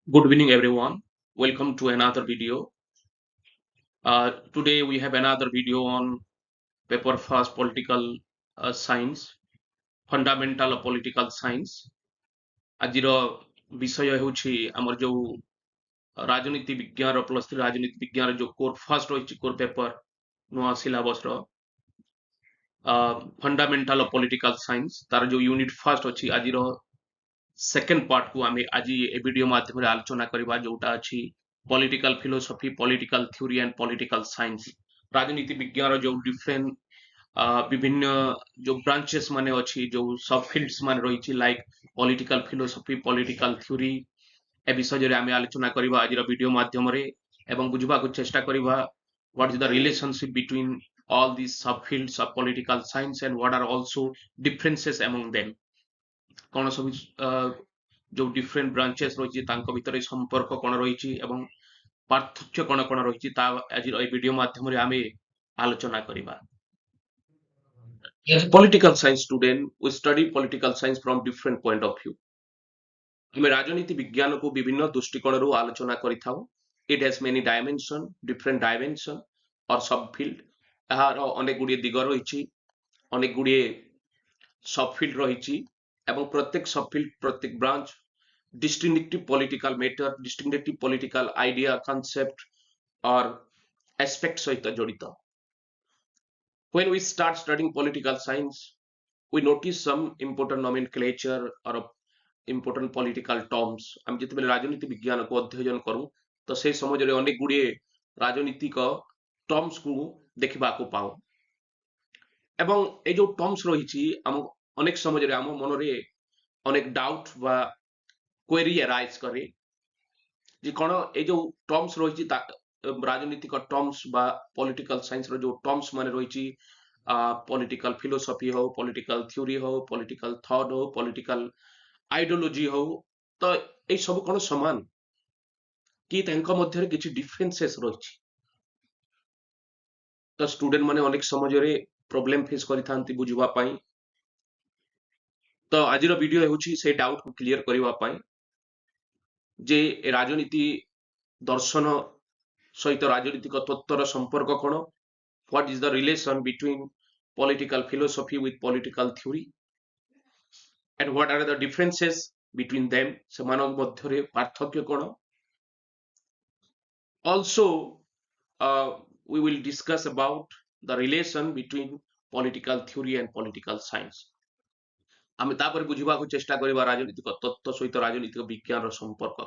Good evening, everyone. Welcome to another video. Today we have another video on paper first political science, fundamental of political science. ଆଜିର ବିଷୟ ହେଉଛି ଆମର ଯୋଉ ରାଜନୀତି ବିଜ୍ଞାନ ପ୍ଲସ୍ ଥ୍ରୀ ରାଜନୀତି ବିଜ୍ଞାନ ଯୋଉ କୋର ଫାର୍ଷ୍ଟ ରହିଛି କୋର ପେପର ନୂଆ ସିଲାବସର ଫଣ୍ଡାମେଣ୍ଟାଲ ଅଫ ପଲିଟିକାଲ ସାଇନ୍ସ ତାର ଯୋଉ ୟୁନିଟ୍ ଫାର୍ଷ୍ଟ ଅଛି ଆଜିର ସେକେଣ୍ଡ ପାର୍ଟକୁ ଆମେ ଆଜି ଏ ଭିଡିଓ ମାଧ୍ୟମରେ ଆଲୋଚନା କରିବା ଯୋଉଟା ଅଛି political philosophy political theory and political science ରାଜନୀତି ବିଜ୍ଞାନର ଯୋଉ ଡିଫରେଣ୍ଟ ବିଭିନ୍ନ ଯୋଉ ବ୍ରାଞ୍ଚେସ୍ ମାନେ ଅଛି ଯୋଉ ସବ୍ ଫିଲ୍ଡସ୍ ମାନେ ରହିଛି like political philosophy political theory ଏ ବିଷୟରେ ଆମେ ଆଲୋଚନା କରିବା ଆଜିର ଭିଡିଓ ମାଧ୍ୟମରେ ଏବଂ ବୁଝିବାକୁ ଚେଷ୍ଟା କରିବା what is the relationship between all these subfields of political science and what are also differences among them कौन सब जो डिफरेंट ब्रांचेस रही भितर संपर्क कौन रही पार्थक्य कौन कौन रही आज वीडियो माध्यम आम आलोचना करवा political science student we study political science from different point of view आम राजनीति विज्ञान को विभिन्न दृष्टिकोण आलोचना करिथाउ it has many dimension different dimension और सबफिल्ड यार अनेक गुड़िए दिग रही अनेक गुड़िए सबफिल्ड रही एवं प्रत्येक सबफिल्ड प्रत्येक branch distinctive political matter distinctive political idea concept or aspect सहित जड़ित when we start studying political science we notice some important nomenclature or important political terms हम जिते राजनीति विज्ञान को अध्ययन करूं तो से समय रे अनेक गुड़िए राजनीतिक टर्म्स को देखा पाऊं एवं ए जो टर्म्स रही अनेक समय रे आम मन रे अनेक डाउट बा क्वेरी अराइज करे जे कौन ए जो टर्म्स रही राजनीतिक टर्म्स बा पॉलिटिकल साइंस रो जो टर्म्स माने रही पॉलिटिकल फिलोसफी हो पॉलिटिकल थ्योरी हो पॉलिटिकल थॉट हो पॉलिटिकल आइडियोलॉजी हो तो ए सब कौन समान कि तांका मध्य किछि डिफरेंसेस रही तो स्टूडेंट माने अनेक समय रे प्रॉब्लम फेस करिथांती बुझिबा पई तो आज वीडियो होछि से डाउट को क्लियर करबा पई जे राजनीति दर्शन सहित राजनीतिक तत्वर संपर्क कौन what is the relation between political philosophy with political theory and what are the differences between them semanok madhyare parthakya कौन also we will discuss about the relation between political theory and political science आमे तापर बुझिबा को चेष्टा करबा राजनीतिक तत्व सहित राजनीतिक विज्ञान संपर्क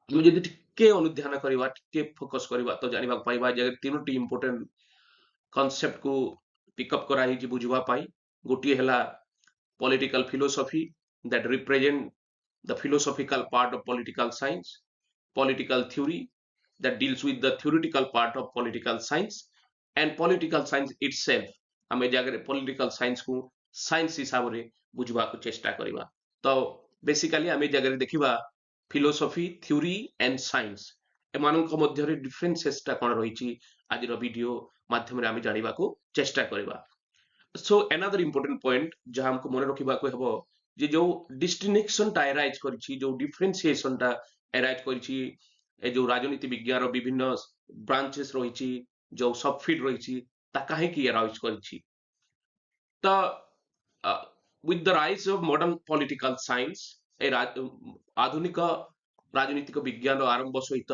आमे जदि टिके अनुध्यान करबा टिके फोकस करबा तो जानिबा पाइबा जे तीनोटी इंपोर्टेंट कॉन्सेप्ट को पिकअप करा ही बुझवा पाई गोटी हला political philosophy that represent the philosophical part of political science political theory that deals with the theoretical part of political science and political science itself आमे जागरे पॉलिटिकल साइंस को science हिसाब रे बुझवा को चेष्टा करबा तो बेसिकली आमे जागरे देखिबा फिलोसफी थ्योरी एंड साइंस एमानक मध्य डिफरेंसेस ता कोन रहिछि आजिर वीडियो माध्यम आम जानवा को चेष्टा करवा सो एनादर इंपोर्टेंट पॉइंट जहां हमको मन रखा हम जे जो डिस्टिंक्शन टा एराइज करिछि जो डिफरेंशिएशन टा एराइज करिछि ए जो राजनीति विज्ञान विभिन्न ब्रांचेस रहिछि जो सबफिल्ड रहिछि ता काहे की एराइज करिछि त with the rise of modern political science ए आधुनिक राजनीतिक विज्ञान आरंभ सहित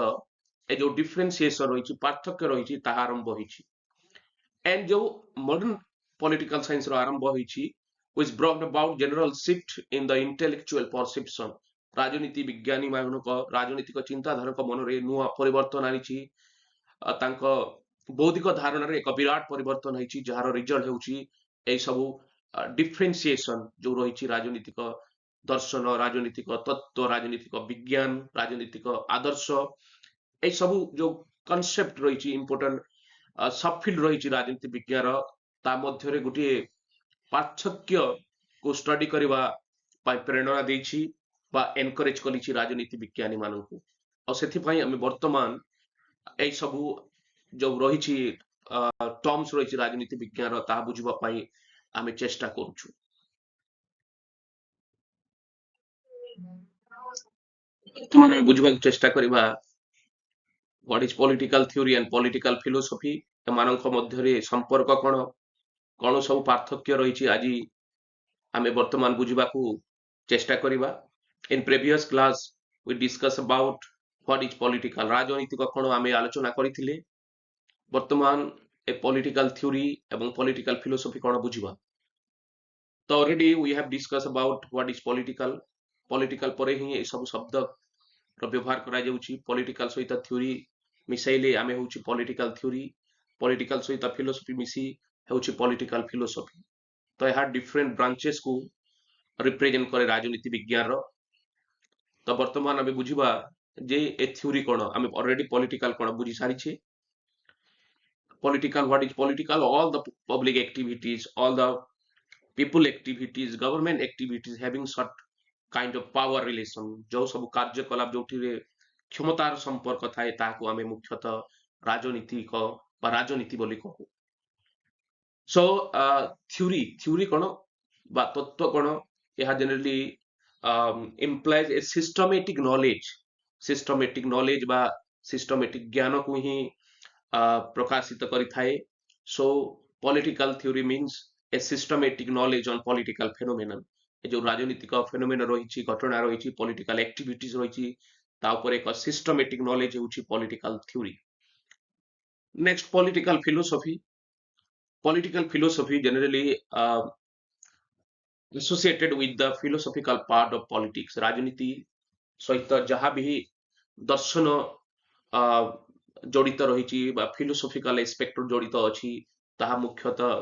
ए जो डिफरेंशिएशन रही पार्थक्य रही ताहा आरंभ होइछि एंड जो मॉडर्न पॉलिटिकल साइंस रो आरंभ होइछि which brought about general shift in the intellectual perception राजनीति विज्ञानी मानक राजनीतिक चिंताधारा को मन रे नुआ परिवर्तन आनिछि तांको बौद्धिक धारणा रे एक विराट परिवर्तन होइछि जहार रिजल्ट होउछि ए सब डिफरेंशिएशन जो रहिछि राजनीतिक दर्शन राजनीतिक तत्व राजनीतिक विज्ञान राजनीतिक आदर्श ए सब जो कॉन्सेप्ट रही इंपोर्टेंट सबफिल्ड रही राजनीति विज्ञान ता मध्य गोटे पार्थक्य को स्टडी करबा प्रेरणा देछि बा एनकरेज करिछि राजनीति विज्ञानी मानकु और सेथि पई हम वर्तमान ए सब जो रही टर्म्स रही राजनीति विज्ञान ता बुझबा पई आमे चेष्टा करूछु ବର୍ତ୍ତମାନ ବୁଝିବାକୁ ଚେଷ୍ଟା କରିବା what is political theory and political philosophy, ଏମାନଙ୍କ ମଧ୍ୟରେ ସମ୍ପର୍କ କଣ, କଣ ସବୁ ପାର୍ଥକ୍ୟ ରହିଛି ଆଜି ଆମେ ବର୍ତ୍ତମାନ ବୁଝିବାକୁ ଚେଷ୍ଟା କରିବା। In previous class we discuss about what is political, ରାଜନୈତିକ କଣ ଆମେ ଆଲୋଚନା କରିଥିଲେ। ବର୍ତ୍ତମାନ ଏ political theory ଏବଂ political philosophy କଣ ବୁଝିବା। ତ already we have discussed about what is political, political ପରେ ହିଁ ଏ ସବୁ ଶବ୍ଦ ର ବ୍ୟବହାର କରାଯାଉଛି। ପଲିଟିକାଲ ସହିତ ଥିଓରି ମିଶାଇଲେ ଆମେ ହେଉଛି ପଲିଟିକାଲ ଥିଓରି, ପଲିଟିକାଲ ସହିତ ଫିଲୋସଫି ମିଶି ହେଉଛି ପଲିଟିକାଲ ଫିଲୋସଫି। ତ ଏହା ଡିଫରେଣ୍ଟ ବ୍ରାଞ୍ଚେସ୍ କୁ ରିପ୍ରେଜେଣ୍ଟ କରେ ରାଜନୀତି ବିଜ୍ଞାନର। ତ ବର୍ତ୍ତମାନ ଆମେ ବୁଝିବା ଯେ ଏ ଥିଓରି କଣ। ଆମେ ଅଲରେଡି ପଲିଟିକାଲ କଣ ବୁଝି ସାରିଛେ। Political, what is political? All the public activities, all the people activities, government activities having such kind of power relation, जो सब କାର୍ଯ୍ୟକଳାପ ଯୋଉଠିରେ କ୍ଷମତାର ସମ୍ପର୍କ ଥାଏ ତାହାକୁ ଆମେ ମୁଖ୍ୟତଃ ରାଜନୀତିକ ବା ରାଜନୀତି ବୋଲି କହୁ। ସୋ ଥିଓରି କଣ ବା ତତ୍ତ୍ୱ କଣ, ଏହା generally implies a systematic knowledge ବା systematic ଜ୍ଞାନକୁ ହିଁ ପ୍ରକାଶିତ କରିଥାଏ। So political theory means a systematic knowledge on political phenomenon, ଏ ଯୋଉ ରାଜନୀତିକ ଫେନୋମେନ ରହିଛି, ଘଟଣା ରହିଛି, ପଲିଟିକାଲ ଆକ୍ଟିଭିଟିଜ ରହିଛି, ତା ଉପରେ ଏକ ସିଷ୍ଟମେଟିକ ନଲେଜ ହେଉଛି political theory. Next political philosophy. Political philosophy generally associated with the philosophical part of politics, ରାଜନୀତି ସହିତ ଯାହା ବି ଦର୍ଶନ ଜଡ଼ିତ ରହିଛି ବା ଫିଲୋସଫିକାଲ ଏସ୍ପେକ୍ଟ ଜଡ଼ିତ ଅଛି ତାହା ମୁଖ୍ୟତଃ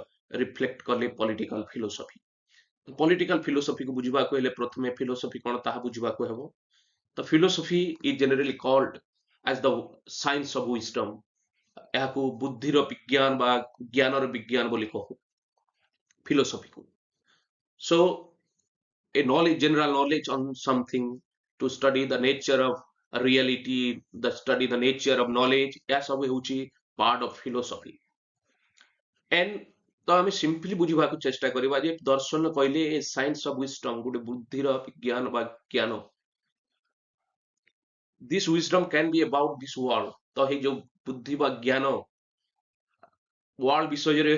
ରିଫ୍ଲେକ୍ଟ କଲେ ପଲିଟିକାଲ ଫିଲୋସଫି। ପଲିଟିକାଲ ଫିଲୋସଫିକୁ ବୁଝିବାକୁ ହେଲେ ପ୍ରଥମେ ଫିଲୋସଫି କଣ ତାହା ବୁଝିବାକୁ ହେବ। ତ ଫିଲୋସଫି ଇଜ ଜେନେରାଲି କଲ୍ଡ ଆଜ ଦ ସାଇନ୍ସ ଅଫ ୱିଜଡମ, ଏହାକୁ ବୁଦ୍ଧିର ବିଜ୍ଞାନ ବା ଜ୍ଞାନର ବିଜ୍ଞାନ ବୋଲି କହୁ ଫିଲୋସଫିକୁ। So a knowledge, general knowledge on something, to study the nature of reality, the study the nature of knowledge, ଏହା ସବୁ ହେଉଛି part of philosophy। and ତ ଆମେ ସିମ୍ପଲି ବୁଝିବାକୁ ଚେଷ୍ଟା କରିବା ଯେ ଦର୍ଶନ କହିଲେ ସାଇନ୍ସ ଅଫ ୱିଜଡମ, ଗୋଟେ ବୁଦ୍ଧିର ବିଜ୍ଞାନ ବା ଜ୍ଞାନ। this wisdom can be about this world, ତ ଏଇ ଯୋଉ ବୁଦ୍ଧି ବା ଜ୍ଞାନ world ବିଷୟରେ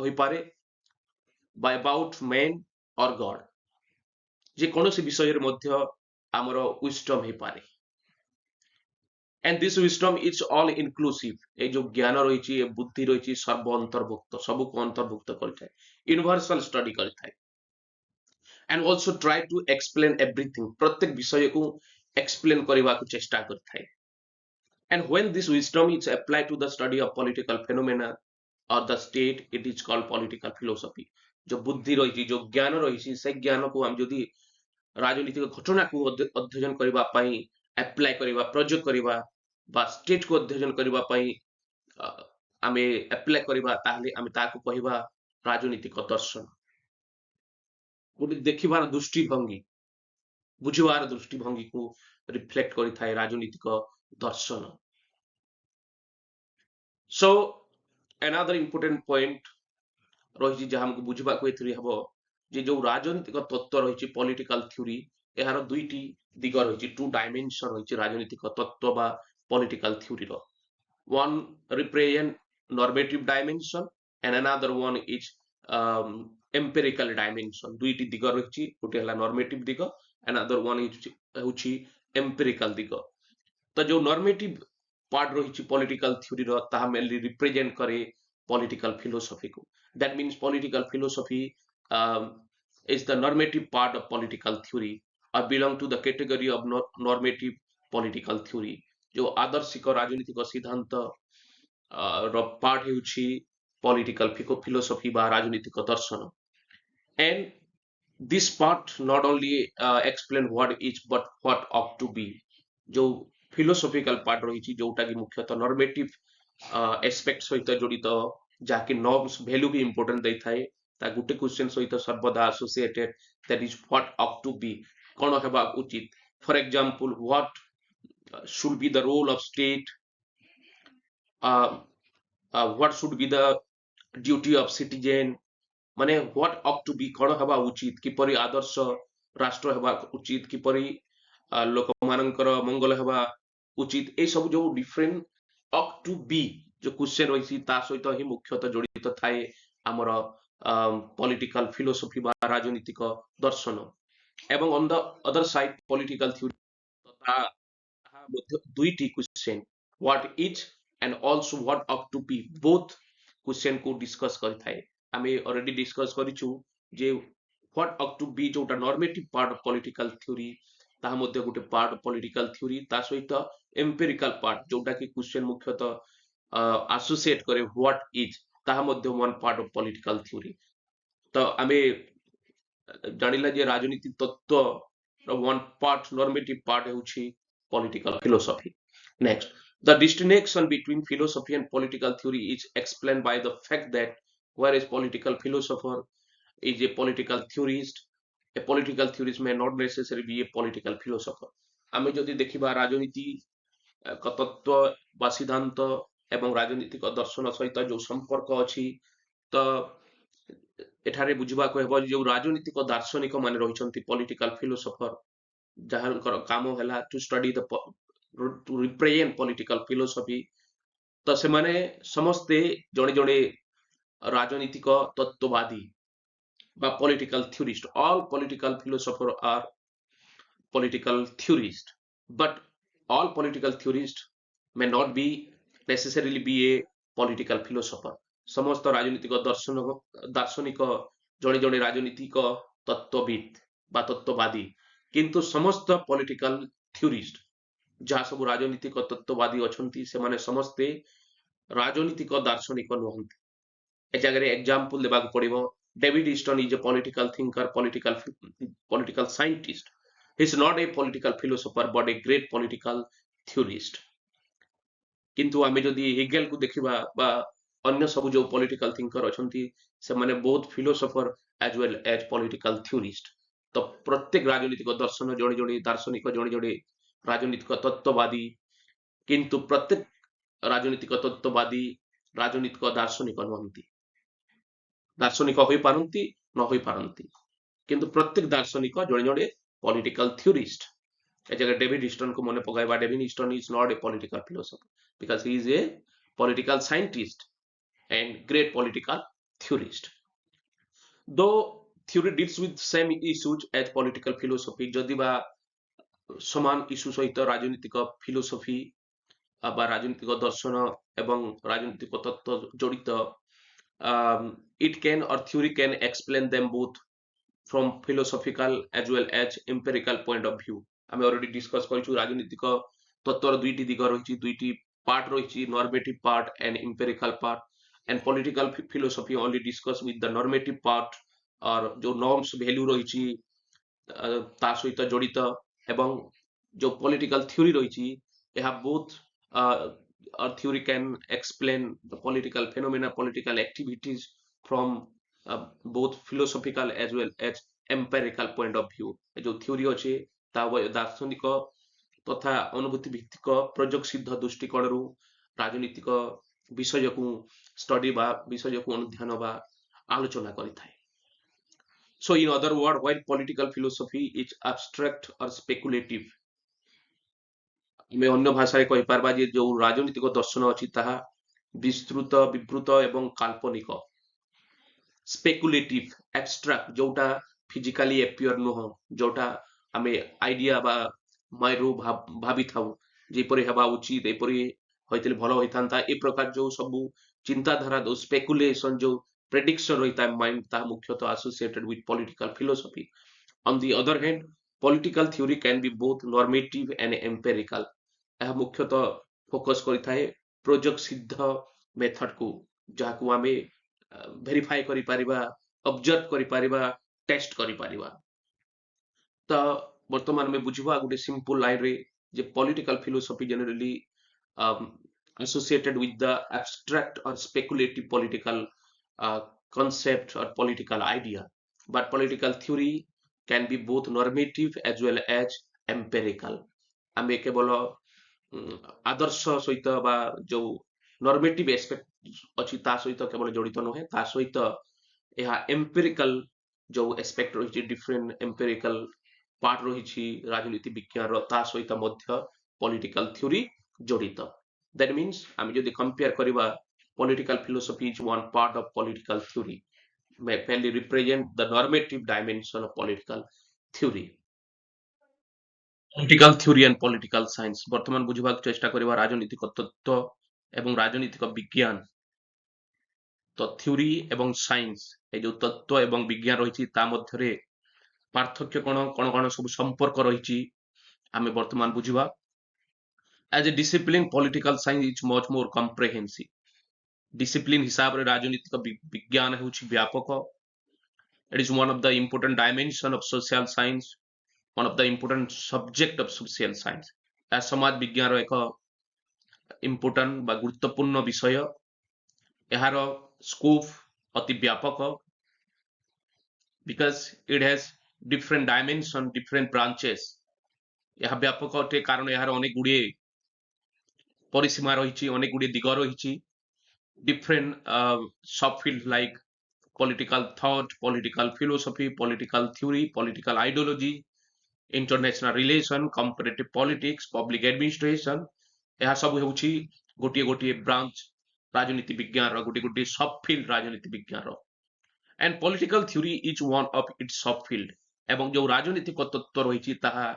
ହୋଇପାରେ বা about man or God, ଯେ କୌଣସି ବିଷୟରେ ମଧ୍ୟ ଆମର wisdom ହେଇପାରେ। and this wisdom is all inclusive, এই ଯୋଉ ଜ୍ଞାନ ରହିଛି, ଏ ବୁଦ୍ଧି ରହିଛି, ସର୍ବ ଅନ୍ତର୍ଭୁକ୍ତ, ସବୁକୁ ଅନ୍ତର୍ଭୁକ୍ତ କରିଥାଏ, ୟୁନିଭର୍ସାଲ ଷ୍ଟଡି କରିଥାଏ। and also try to explain everything, ପ୍ରତ୍ୟେକ ବିଷୟକୁ explain କରିବାକୁ ଚେଷ୍ଟା କରିଥାଏ। and when this wisdom is applied to the study of political phenomena or the state, it is called political philosophy। जो बुद्धि ରହିଛି, जो ଜ୍ଞାନ ରହିଛି, ସେ ଜ୍ଞାନକୁ ଆମେ ଯଦି ରାଜନୀତିକ ଘଟଣାକୁ ଅଧ୍ୟୟନ କରିବା ପାଇଁ ଆପ୍ଲାଏ କରିବା, ପ୍ରୟୋଗ କରିବା ବା ଷ୍ଟେଟକୁ ଅଧ୍ୟୟନ କରିବା ପାଇଁ ଆମେ ଆପ୍ଲାଏ କରିବା, ତାହେଲେ ଆମେ ତାହାକୁ କହିବା ରାଜନୀତିକ ଦର୍ଶନ। ଗୋଟେ ଦେଖିବାର ଦୃଷ୍ଟିଭଙ୍ଗୀ, ବୁଝିବାର ଦୃଷ୍ଟିଭଙ୍ଗୀକୁ ରିଫ୍ଲେକ୍ଟ କରିଥାଏ ରାଜନୀତିକ ଦର୍ଶନ। ସୋ another important point ରହିଛି ଯାହା ଆମକୁ ବୁଝିବାକୁ ଏଥିରେ ହେବ, ଯେ ଯୋଉ ରାଜନୈତିକ ତତ୍ତ୍ୱ ରହିଛି ପଲିଟିକାଲ ଥିଓରି, ଏହାର ଦୁଇଟି ଦିଗ ରହିଛି, ଟୁ ଡାଇମେନସନ ରହିଛି ରାଜନୈତିକ ତତ୍ତ୍ୱ ବା political ଥିଓରିର। one represent normative dimension and another one is empirical dimension, ଦୁଇଟି ଦିଗ ରହିଛି, ଗୋଟେ ହେଲା normative ଦିଗ, another one ହେଉଛି empirical ଦିଗ। ତ ଯୋଉ normative part ରହିଛି ପଲିଟିକାଲ ଥିଓରିର, ତାହା mainly represent କରେ political philosophy କୁ। that means political philosophy is the normative part of political theory or belong to the category of normative political theory। जो आदर्शिक राजनीतिक सिद्धांत ର ପାର୍ଟ ହେଉଛି political philosophy ବା ରାଜନୀତିକ ଦର୍ଶନ। and this part not only explain what is but what ought to be, ଯୋଉ philosophical part ରହିଛି ଯୋଉଟା କି ମୁଖ୍ୟତଃ normative aspect ସହିତ ଜଡ଼ିତ, ଯାହାକି norms value ବି important ଦେଇଥାଏ, ତା ଗୋଟେ କ୍ୱେଶ୍ଚନ ସହିତ ସର୍ବଦା associated, that is what ought to be, କଣ ହେବା ଉଚିତ। for example, what should be the role of state, what should be the duty of citizen, ମାନେ what ought to be, କଣ ହେବା ଉଚିତ, କିପରି ଆଦର୍ଶ ରାଷ୍ଟ୍ର ହେବା ଉଚିତ, କିପରି ଲୋକମାନଙ୍କର ମଙ୍ଗଳ ହେବା ଉଚିତ, ଏ ସବୁ ଯୋଉ ଡିଫରେଣ୍ଟ ଅପ୍ ଟୁ ବି ଯୋଉ କ୍ୱେଶ୍ଚନ ରହିଛି ତା ସହିତ ହିଁ ମୁଖ୍ୟତଃ ଜଡିତ ଥାଏ ଆମର ପଲିଟିକାଲ ଫିଲୋସଫି ବା ରାଜନୈତିକ ଦର୍ଶନ। ଏବଂ on the other side political theory ତାହା ମଧ୍ୟ ଦୁଇଟି question, what is and also what ought to be, both question को डिस्कस करिथाए। आमे ऑलरेडी डिस्कस करिछु जे व्हाट अप टू बी जोटा normative part of political theory ताहा मध्ये गोटे पार्ट ऑफ पॉलिटिकल थ्योरी, ता सहित एम्पिरिकल पार्ट जोटा कि क्वेश्चन मुख्यतः एसोसिएट करे व्हाट इज, ताहा मध्ये one part of political theory. तो आमे जानिला जे राजनीति तत्व वन पार्ट नॉर्मेटिव पार्ट हेउछि political philosophy. Next, the distinction between philosophy and political theory is explained by the fact that whereas political philosopher is a political theorist, a political theorist may not necessarily be a political philosopher. आमे जदि देखिबा राजनीति क तत्व बा सिद्धांत एवं राजनीतिक दर्शन सहित जो संपर्क अछि, तो एठारे बुझिबाको हेबो जो राजनीतिक दार्शनिक माने रहिसंती पॉलिटिकल फिलोसोफर, जहांकर काम होला to study the to represent political philosophy. तो से माने समस्ते जड़े जड़े राजनीतिक तत्ववादी बा political theorist, all political philosopher are political theorist, but all political theorist may not be necessarily be a political philosopher। समस्त राजनीतिक दार्शनिक जड़े जड़े राजनीतिक तत्वविद बा तत्ववादी, किंतु समस्त पॉलिटिकल थ्योरिस्ट जहाँ सब राजनीतिक तत्ववादी अछंती से माने समस्ते राजनीतिक दार्शनिक नुहंती। ए जगह एग्जांपल देबाक पड़िबो, David Easton is a political thinker, political scientist. He is not a political philosopher but a great political theorist. किंतु आमे जदि हेगेल को देखिबा बा अन्य सब जो पॉलिटिकल थिंकर अछंती से माने both philosopher as well as political theorist. तो प्रत्येक राजनीतिक दर्शन जड़े जड़े दार्शनिक जड़े जड़े राजनीतिक तत्ववादी, किंतु प्रत्येक राजनीतिक तत्ववादी राजनीतिक दार्शनिक नुहंती। दार्शनिक होई पारंती न होई पारंती, किंतु प्रत्येक दार्शनिक जड़े जड़े पॉलिटिकल थ्योरिस्ट। ए जगह डेविड ईस्टन को मने पकाइबा, David Easton is not a political philosopher because he is a political scientist and great political theorist. Though theory deals with same issues as political philosophy, जदि बा समान इश्यू सहित राजनीतिक philosophy बा राजनीतिक दर्शन एवं राजनीतिक तत्व जड़ित, it can or theory can explain them both from philosophical as well as empirical point of view। आमे already discuss करिछु राजनीतिक तत्वर दुईटी दिग रहिछि, दुईटी पार्ट रहिछि, normative part and empirical part, and political philosophy only discuss with the normative part और जो norms value रहिछि ता सहित जड़ित, एवं जो पॉलिटिकल थ्योरी रहिछि एहा बोथ और theory can explain the political phenomena, political activities from both philosophical as well as empirical point of view. जो थ्योरी अछि ता दार्शनिक तथा अनुभूति भित्तिक प्रयोग सिद्ध दृष्टिकोण राजनीतिक विषय को स्टडी बा विषय को अनुध्यान बा आलोचना करिथाए। So in other word, while political philosophy is abstract और स्पेकुलेटिव, में अन्य भाषा कहि पारबा जे जो राजनीतिक दर्शन अछि ताहा विस्तृत, विवृत एवं काल्पनिक। स्पेकुलेटिव, एब्स्ट्रैक्ट जोटा फिजिकली एपियर नुह, जोटा आमे आइडिया बा मायरू भाभी थाउ जेपरि हेबा उचित, एपरि होइतले भलो होइथांता, ए प्रकार जो सब चिंताधारा दो स्पेकुलेशन जो प्रेडिक्शन रहिता माइंड ता मुख्यतः associated with political philosophy. On the other hand political theory can be both normative and empirical. यह मुख्यतः फोकस करिथाए प्रोजेक्ट सिद्ध मेथड को, जहा को आमे वेरीफाई करि परिबा, ऑब्जर्व करि परिबा, टेस्ट करि परिबा। तो वर्तमान में बुझवा गोटे सिंपल लाइन रे जे political philosophy generally associated with the abstract or speculative political concept or political idea, but political theory can be both normative as well as empirical। आमे केवल आदर्श सहित बा जो नॉर्मेटिव एस्पेक्ट अछि ता सहित केवल जड़ित नहे, ता सहित यह एम्पिरिकल जो एस्पेक्ट रही डिफरेंट एम्पिरिकल पार्ट रही राजनीति विज्ञान ता सहित मध्य पॉलिटिकल थ्योरी जड़ित दैट मीन्स आम जदि कंपेयर करवा political philosophy is one part of political theory may fairly represent the normative dimension of political theory political theory and political science बर्तमान बुझा चेष्टा करवा राजनीतिक तत्व एवं राजनीतिक विज्ञान तो थ्योरी एवं साइंस ए जो तत्व एवं विज्ञान रही पार्थक्य कौन कौन कौन सब संपर्क रही आम बर्तमान बुझा as a discipline political science is much more comprehensive discipline हिसाब रे राजनीतिक विज्ञान होउछि व्यापक it is one of the important dimension of social science one of the important subject of social science समाज विज्ञान एक इम्पोर्टेंट बा गुरुत्वपूर्ण विषय यार स्कोप अति व्यापक because it has different dimension different branches यह व्यापक अटे कारण यार अनेक गुड़े परिसीमा रही अनेक गुड़े दिग रही different subfields like political thought, political philosophy, political theory, political ideology, international relation, comparative politics, public administration यह सब होउछि गोटे गोटे ब्रांच राजनीति विज्ञान रो गोटे गोटे सबफिल्ड राजनीति विज्ञान रो and political theory is one of its subfield एवं जो राजनीतिक तत्व रही ताहा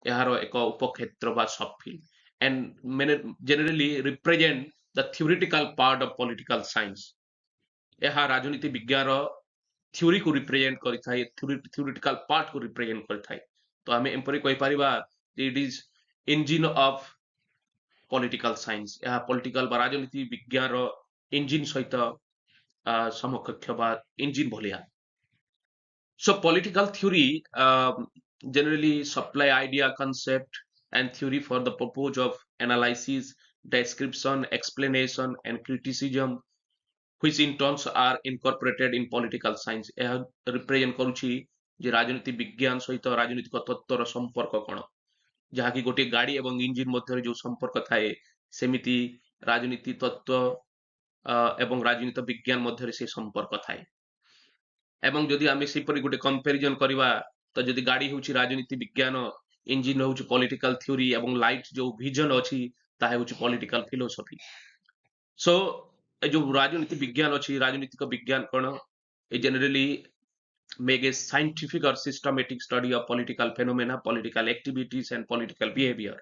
यार एक उपक्षेत्र बा subfield and generally represent the theoretical part of political science यह राजनीति विज्ञान थ्योरी को रिप्रेजेंट करिथाय theoretical part को रिप्रेजेंट करिथाय तो हमें एम्परी कहि परिबा it is engine of political science यह पॉलिटिकल बा राजनीति विज्ञान इंजिन सहित समकक्ष बा इंजिन भलिया so political theory generally supply idea concept and theory for the purpose of analysis description, explanation, and criticism, which in turns are incorporated in political science. यह represent करुछि जे राजनीति विज्ञान सहित राजनीतिक तत्वर संपर्क कौन जहाँ की गोटे गाड़ी एवं इंजिन मध्य जो संपर्क थाए सेमिति राजनीति तत्व एवं राजनीति विज्ञान मध्य से संपर्क थाए एवं जदि आमे सेपरि गोटे कंपैरिजन करबा तो जदि गाड़ी होछि राजनीति विज्ञान इंजिन होछि पॉलिटिकल थ्योरी एवं लाइट जो विजन अछि पॉलिटिकल फिलोसफी सो जो राजनीति विज्ञान अच्छी राजनीतिक विज्ञान कौन जनरली मेक ए साइंटिफिक और systematic study of political phenomena political activities and political behaviour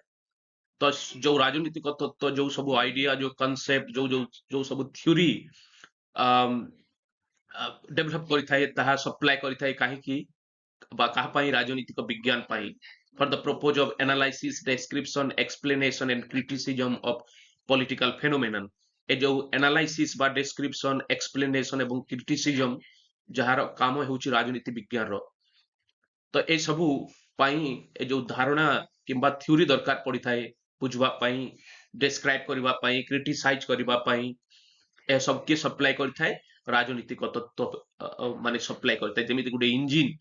तो जो राजनीतिक तत्व जो सब आइडिया जो कॉन्सेप्ट जो जो जो सब थ्योरी डेवलप करिथाय ताहा सप्लाई करिथाय काहे कि बा काहा पई राजनीतिक विज्ञान पई for the purpose of analysis, description, explanation, and criticism of political phenomenon. ए जो analysis बा description, explanation एवं criticism जहार काम होउछि राजनीति विज्ञान रो तो ए सबु पई ए जो धारणा किंबा थ्योरी दरकार पड़ी थाए बुझवा पई describe करबा पई क्रिटिसाइज करबा पई ए सब के सप्लाई करि थाए राजनीतिक तत्व माने सप्लाई करता जेमिति गुटे इंजिन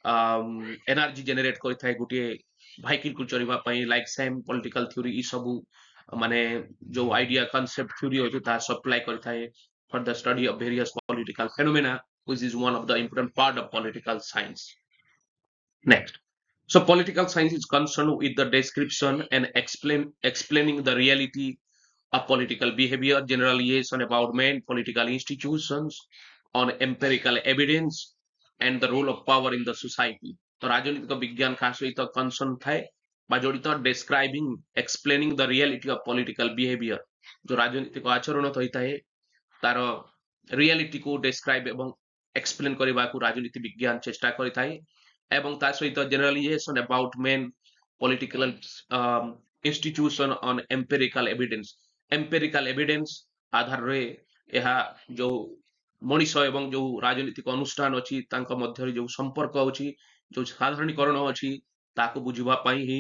एनर्जी जनरेट करिथाय गोटे व्हीकल को चलिबा पई लाइक सेम पॉलिटिकल थ्योरी ई सब माने जो आइडिया कांसेप्ट थ्योरी होय ता सप्लाई करिथाय for the study of various political phenomena which is one of the important part of political science next so political science is concerned with the description and explaining the reality of political behavior generalization about main political institutions on empirical evidence and the role of power in the society तो राजनीतिक विज्ञान का सहित concern थाए बा जड़ित describing explaining the reality of political behaviour जो राजनीतिक आचरण थाए तार रियलिटी को डिस्क्राइब एवं एक्सप्लेन करबा को राजनीति विज्ञान चेष्टा करिथाय एवं ता सहित generalisation about main political institution on empirical evidence आधार रे यह जो मनीष एवं जो राजनीतिक अनुष्ठान अच्छी मध्य जो संपर्क अच्छी जो साधारणीकरण अच्छी ताको बुझवा पई ही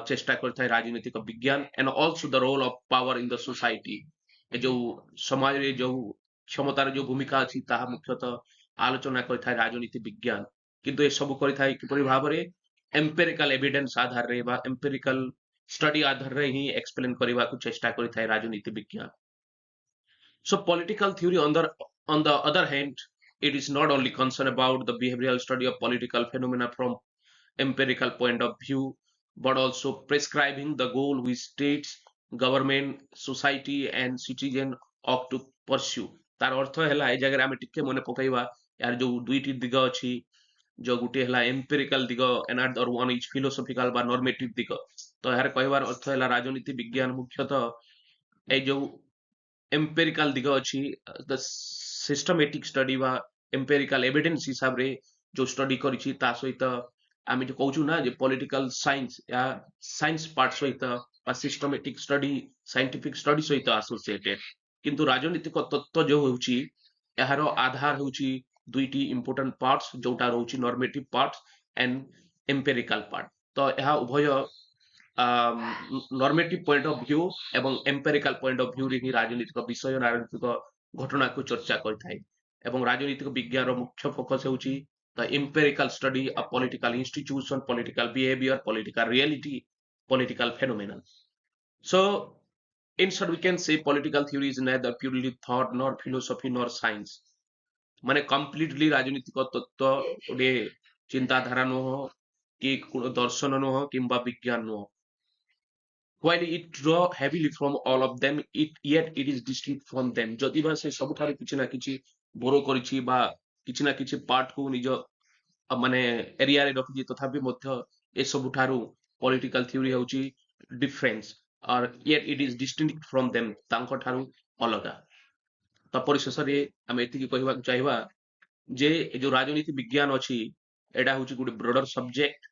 चेष्टा करता है राजनीतिक विज्ञान and also the role of power in the society जो समाज रे जो क्षमतार जो भूमिका अच्छी ताहा मुख्यतः आलोचना करता है राजनीति विज्ञान किंतु ये सब करता है किपरि भाव रे एम्पिरिकल एविडेंस आधार रे बा एम्पिरिकल स्टडी आधार रे ही एक्सप्लेन करबा को चेष्टा करता है राजनीति विज्ञान So political theory on the other hand, it is not only concerned about the behavioral study of political phenomena from empirical point of view, but also prescribing the goal which states, government, society, and citizen ought to pursue. तार अर्थ है ए जगह आम टिके मन पकईवा यार जो दुईटी दिग अच्छी जो गोटे है एम्पेरिकल दिग एनादर वन इज फिलोसफिकल बा नॉर्मेटिव दिग तो यार कहबार अर्थ है राजनीति विज्ञान मुख्यतः ए जो एम्पेरिकल दिग अच्छी द सिस्टमेटिक स्टडी बा एम्पेरिकल एविडेंस हिसाब रे जो स्टडी करिछि ता सहित आम जो कहूँ ना पॉलिटिकल साइंस या साइंस पार्ट सहित सिस्टमेटिक स्टडी साइंटिफिक स्टडी सहित एसोसिएटेड किंतु राजनीतिक तत्व जो होउछि यार आधार होउछि दुईटी इंपोर्टेंट पार्ट्स जोटा रहउछि normative parts and empirical part तो यह उभय नॉर्मेटिव पॉइंट ऑफ व्यू एवं एम्पेरिकल पॉइंट ऑफ व्यू रे ही राजनीतिक विषय राजनीतिक घटना को चर्चा करथाय एवं राजनीतिक विज्ञान रो मुख्य focus होउछि the empirical study of political institution, political behavior, political reality, political phenomenon. So, in short, we can say political theory is neither purely thought nor philosophy nor science. माने completely राजनीतिक तत्व गोटे चिंताधारा नुह कि दर्शन नुह किंबा विज्ञान नुह. While it draw heavily from all of them, yet it is distinct from them. जदि बा से सबुठारे किछि ना किछि बोरो करिछि बा किछि ना किछि पार्ट को निज माने एरिया रे रखिछि तथापि मध्य ए सबुठारु पॉलिटिकल थ्योरी होउछि डिफरेंस और yet it is distinct from them तांको ठारु अलगा. त परिशेष रे हम एतिकी कहबा चाहबा जे ए जो राजनीति विज्ञान अछि एडा होउछि गुटे ब्रॉडर सब्जेक्ट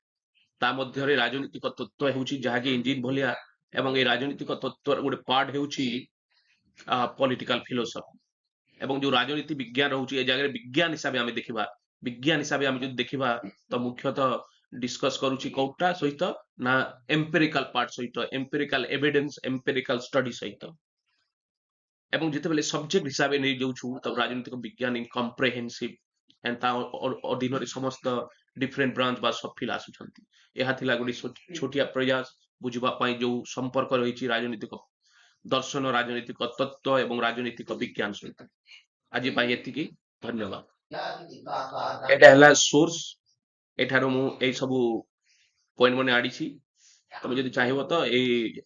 ता मध्य रे राजनीतिक तत्व होउछि जहाकि इंजिन भलिया एवं ए राजनीतिक तत्व गोटे पार्ट होउछि पॉलिटिकल फिलोसफी एवं जो राजनीति विज्ञान रहउछि ए जगह विज्ञान हिसाब आमे देखिबा विज्ञान हिसाब आमे जो देखिबा तो मुख्यतः डिस्कस करूछि कोटा सहित ना एम्पिरिकल पार्ट सहित एम्पिरिकल एविडेंस एम्पिरिकल स्टडी सहित एवं जिते बेले सब्जेक्ट हिसाब नै जोछु तब राजनीतिक विज्ञान इन कॉम्प्रिहेंसिव एंड ता अधीन रे समस्त डिफरेंट ब्रांच बा सब फिल आसुछंती एहा थिला गुडी छोटिया प्रयास बुझिबा पई जो संपर्क रहिछि राजनीतिक दर्शन राजनीतिक तत्व एवं राजनीतिक विज्ञान सहित आज पाई एतिकी धन्यवाद एटा हला सोर्स एठारो मु ए सब पॉइंट मने आडिछि तमे जदि चाहिबो तो ए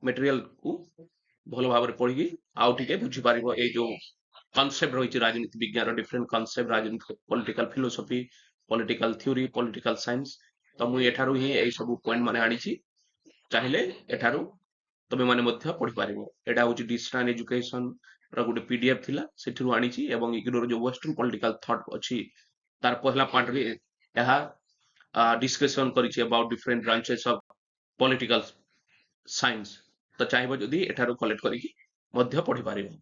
मटेरियल को भलो भाबरे पढिकी आउ टिके बुझि पारिबो ए जो कॉन्सेप्ट रहिछि राजनीति विज्ञान डिफरेंट कॉन्सेप्ट राजनीति political philosophy political theory political science तो मु एठारो ही ए सब पॉइंट माने आडिछि चाहिले एठारो तमे माने मध्य पढि पारिबो एटा होछि डिस्टेंस एजुकेशन रा गुटे पीडीएफ थिला सेठिरु आनिछि एवं इग्नोर जो वेस्टर्न पॉलिटिकल थॉट अछि तार पहला पार्ट रे यहा डिस्कशन करिछि about different branches of political science तो चाहिबो जदि एठारो कलेक्ट करिकि मध्य पढि पारिबो.